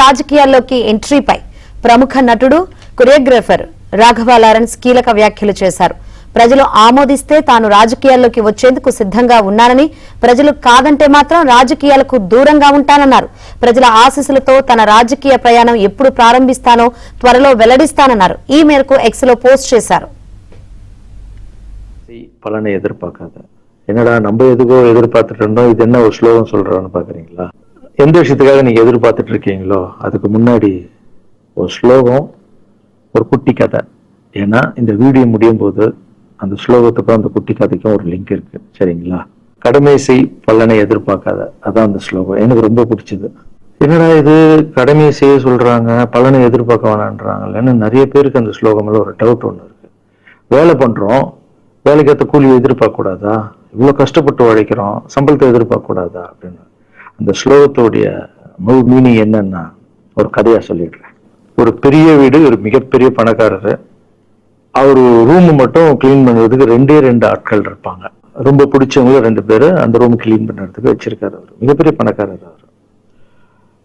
రాజకీయాల్లోకి ఎంట్రీపై ప్రముఖ నటుడు కొరియోగ్రాఫర్ రాఘవ లారెన్స్ కీలక వ్యాఖ్యలు చేశారు. ప్రజలు ఆమోదిస్తే తాను రాజకీయాల్లోకి వచ్చేందుకు సిద్ధంగా ఉన్నానని, ప్రజలు కాదంటే మాత్రం రాజకీయాలకు దూరంగా ఉంటానన్నారు. ప్రజల ఆశీస్సులతో తన రాజకీయ ప్రయాణం ఎప్పుడు ప్రారంభిస్తానో త్వరలో వెల్లడిస్తానన్నారు. ఈ మేరకు ఎక్స్ లో పోస్ట్ చేశారు. பலனை எதிர்பார்க்காத, என்னடா நம்ம எதுக்கோ எதிர்பார்த்துட்டு இருந்தோம், இது என்ன ஒரு ஸ்லோகம் சொல்றான்னு பாக்குறீங்களா? எந்த விஷயத்துக்காக நீங்க எதிர்பார்த்துட்டு இருக்கீங்களோ அதுக்கு முன்னாடி ஒரு ஸ்லோகம், ஒரு குட்டி கதை. ஏன்னா இந்த வீடியோ முடியும் போது அந்த ஸ்லோகத்துக்கும் அந்த குட்டி கதைக்கும் ஒரு லிங்க் இருக்கு, சரிங்களா? கடமை செய் பலனை எதிர்பார்க்காத, அதான் அந்த ஸ்லோகம். எனக்கு ரொம்ப பிடிச்சது. என்னடா இது கடமை செய்ய சொல்றாங்க, பலனை எதிர்பார்க்க வேணான்றாங்கன்னு நிறைய பேருக்கு அந்த ஸ்லோகம்ல ஒரு டவுட் ஒன்று இருக்கு. வேலை பண்றோம், வேலைக்கேற்ற கூலியை எதிர்பார்க்க கூடாதா? இவ்வளவு கஷ்டப்பட்டு உழைக்கிறோம், சம்பளத்தை எதிர்பார்க்க கூடாதா அப்படின்னு அந்த ஸ்லோகத்தோடைய முழு மீனிங் என்னன்னா ஒரு கதையா சொல்லிடுறேன். ஒரு பெரிய வீடு, ஒரு மிகப்பெரிய பணக்காரரு. அவரு ரூம் மட்டும் கிளீன் பண்ணுறதுக்கு ரெண்டு ஆட்கள் இருப்பாங்க. ரொம்ப பிடிச்சவங்க 2 பேரு அந்த ரூம் கிளீன் பண்ணுறதுக்கு வச்சிருக்காரு. அவர் மிகப்பெரிய பணக்காரர். அவர்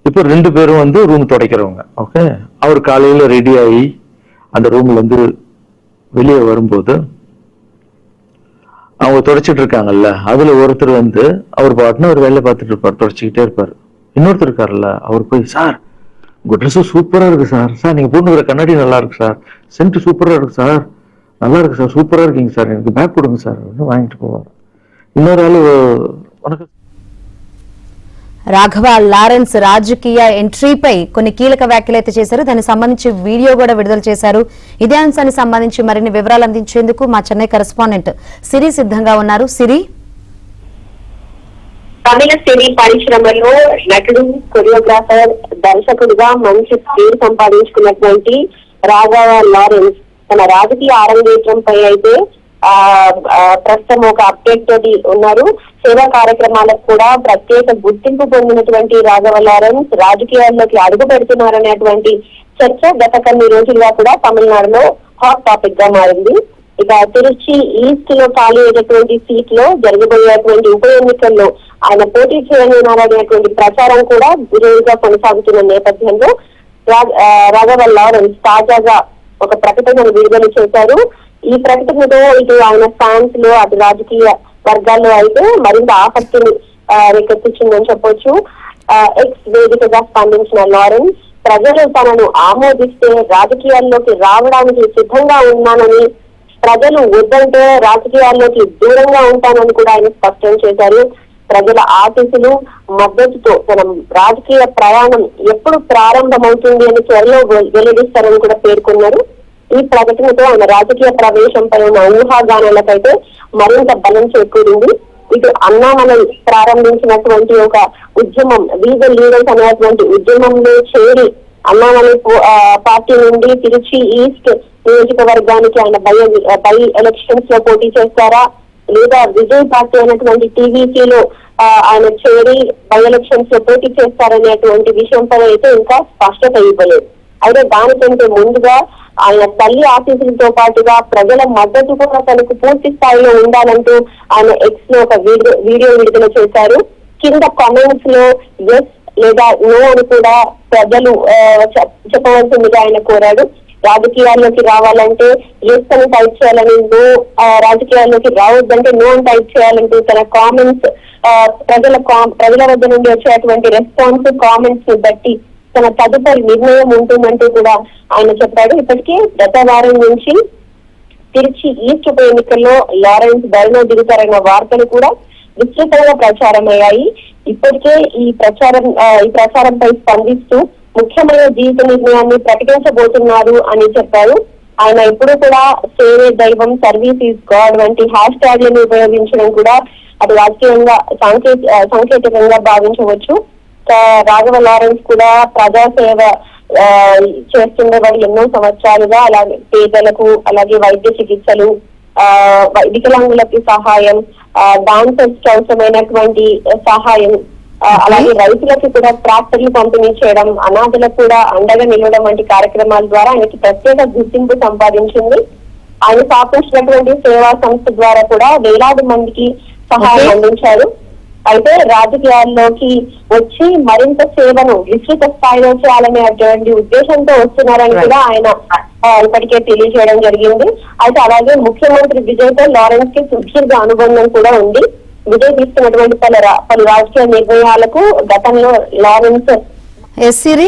இப்போ 2 பேரும் ரூம் துடைக்கிறவங்க. ஓகே, அவர் காலையில ரெடி ஆகி அந்த ரூம்ல வெளியே வரும்போது அவங்க துடைச்சிட்டு இருக்காங்கல்ல, அதுல ஒருத்தர் அவர் பாட்டுன்னு ஒரு வேலை பார்த்துட்டு இருப்பார், துடைச்சிக்கிட்டே இருப்பாரு. இன்னொருத்தர் இருக்காருல்ல, அவர் போய், சார் உங்க ட்ரெஸ் சூப்பரா இருக்கு சார், சார் நீங்க போட்டுக்கிற கண்ணாடி நல்லா இருக்கு சார், சென்ட் சூப்பரா இருக்கு சார், நல்லா இருக்கு சார், சூப்பரா இருக்கீங்க சார், எனக்கு பேக் கொடுங்க சார் வாங்கிட்டு போவாங்க. இன்னொரு ஆளு, உனக்கு రాఘవ లారెన్స్ రాజకీయ ఎంట్రీపై కొన్ని కీలక వ్యాఖ్యలు అయితే చేశారు. దానికి సంబంధించి వీడియో కూడా విడుదల చేశారు. ఇదే అంశానికి సంబంధించి మరిన్ని వివరాలు అందించేందుకు మా చెన్నై కరెస్పాండెంట్ సిరి సిద్ధంగా ఉన్నారు. సిరి, తమిళ సినీ పరిశ్రమలో నటుడు, కొరియోగ్రాఫర్, దర్శకుడిగా మంచి పేరు సంపాదించుకున్నటువంటి రాఘవ లారెన్స్ తన రాజకీయ అరంగేట్రంపై అయితే ప్రస్తుతం ఒక అప్డేట్ తోటి ఉన్నారు. సేవా కార్యక్రమాలకు కూడా ప్రత్యేక గుర్తింపు పొందినటువంటి రాఘవ లారెన్స్ రాజకీయాల్లోకి అడుగు పెడుతున్నారనేటువంటి చర్చ గత కొన్ని రోజులుగా కూడా తమిళనాడులో హాట్ టాపిక్ గా మారింది. ఇక తిరుచి ఈస్ట్ లో ఖాళీ అయినటువంటి సీట్ లో జరగబోయేటువంటి ఉప ఎన్నికల్లో ఆయన పోటీ చేయనున్నారనేటువంటి ప్రచారం కూడా గురువుగా కొనసాగుతున్న నేపథ్యంలో రాఘవ లారెన్స్ తాజాగా ఒక ప్రకటనను విడుదల చేశారు. ఈ ప్రకటనతో ఇటు ఆయన ఫ్యాన్స్ లో అటు రాజకీయ వర్గాల్లో అయితే మరింత ఆసక్తిని రేకెత్తించిందని చెప్పొచ్చు. ఎక్స్ వేదికగా స్పందించిన లారెన్స్ ప్రజలు తనను ఆమోదిస్తే రాజకీయాల్లోకి రావడానికి సిద్ధంగా ఉన్నానని, ప్రజలు వద్దంటే రాజకీయాల్లోకి దూరంగా ఉంటానని కూడా ఆయన స్పష్టం చేశారు. ప్రజల ఆశీస్సులు, మద్దతుతో తన రాజకీయ ప్రయాణం ఎప్పుడు ప్రారంభమవుతుంది అని త్వరలో వెల్లడిస్తారని కూడా పేర్కొన్నారు. ఈ ప్రకటనతో ఆయన రాజకీయ ప్రవేశంపై ఉన్న ఊహాగానాలకైతే మరింత బలం చేకూరింది. ఇటు అన్నామలై ప్రారంభించినటువంటి ఒక ఉద్యమం, వీగల్ లీడర్స్ అనేటువంటి ఉద్యమంలో చేరి అన్నామలై పార్టీ నుండి తిరుచి ఈస్ట్ నియోజకవర్గానికి ఆయన బై ఎలక్షన్స్ లో పోటీ చేస్తారా, లేదా విజయ్ పార్టీ అయినటువంటి టీవీసీలో ఆయన చేరి బై ఎలక్షన్స్ లో పోటీ చేస్తారనేటువంటి విషయంపై అయితే ఇంకా స్పష్టత ఇవ్వలేదు. అయితే దానికంటే ముందుగా ఆయన తల్లి ఆశీస్సులతో పాటుగా ప్రజల మద్దతు కూడా తనకు పూర్తి స్థాయిలో ఉండాలంటూ ఆయన ఎక్స్ లో ఒక వీడియో విడుదల చేశారు. కింద కామెంట్స్ లో ఎస్ లేదా నో అని కూడా ప్రజలు చెప్పవలసిందిగా ఆయన కోరాడు. రాజకీయాల్లోకి రావాలంటే ఎస్ అని టైప్ చేయాలని, నో రాజకీయాల్లోకి రావద్దంటే నో అని టైప్ చేయాలంటూ తన కామెంట్స్ ప్రజల వద్ద నుండి వచ్చేటువంటి రెస్పాన్స్ కామెంట్స్ ని బట్టి తన తదుపరి నిర్ణయం ఉంటుందంటూ కూడా ఆయన చెప్పాడు. ఇప్పటికే గత వారం నుంచి తిరుచి ఈస్ట్ ఉప ఎన్నికల్లో లారెన్స్ బరిలో దిగుతారన్న వార్తలు కూడా విస్తృతంగా ప్రచారమయ్యాయి. ఇప్పటికే ఈ ప్రచారంపై స్పందిస్తూ ముఖ్యమైన జీవిత నిర్ణయాన్ని ప్రకటించబోతున్నారు అని చెప్పారు. ఆయన ఎప్పుడూ కూడా సేవే దైవం, సర్వీస్ ఈజ్ గాడ్ వంటి హ్యాష్ ట్యాగ్లను ఉపయోగించడం కూడా అది రాజకీయంగా సాంకేతికంగా భావించవచ్చు. రాఘవ లారెన్స్ కూడా ప్రజాసేవ చేస్తుండేవాడు ఎన్నో సంవత్సరాలుగా. అలాగే పేదలకు, అలాగే వైద్య చికిత్సలు, వికలాంగులకి సహాయం, డాన్సర్స్ అవసరమైనటువంటి సహాయం, అలాగే రైతులకు కూడా ట్రాక్టర్లు పంపిణీ చేయడం, అనాథలకు కూడా అండగా నిలవడం వంటి కార్యక్రమాల ద్వారా ఆయనకి ప్రత్యేక గుర్తింపు సంపాదించింది. ఆయన స్థాపించినటువంటి సేవా సంస్థ ద్వారా కూడా వేలాది మందికి సహాయం అందించారు. అయితే రాజకీయాల్లోకి వచ్చి మరింత సేవను విస్తృత స్థాయిలో చేయాలనేటువంటి ఉద్దేశంతో వస్తున్నారని కూడా ఆయన ఇప్పటికే తెలియజేయడం జరిగింది. అయితే అలాగే ముఖ్యమంత్రి విజయ్ తో లారెన్స్ కి సుదీర్ఘ అనుబంధం కూడా ఉంది. విజయ్ తీసుకున్నటువంటి పలు రాజకీయ నిర్ణయాలకు గతంలో లారెన్స్ ఎస్ సిరి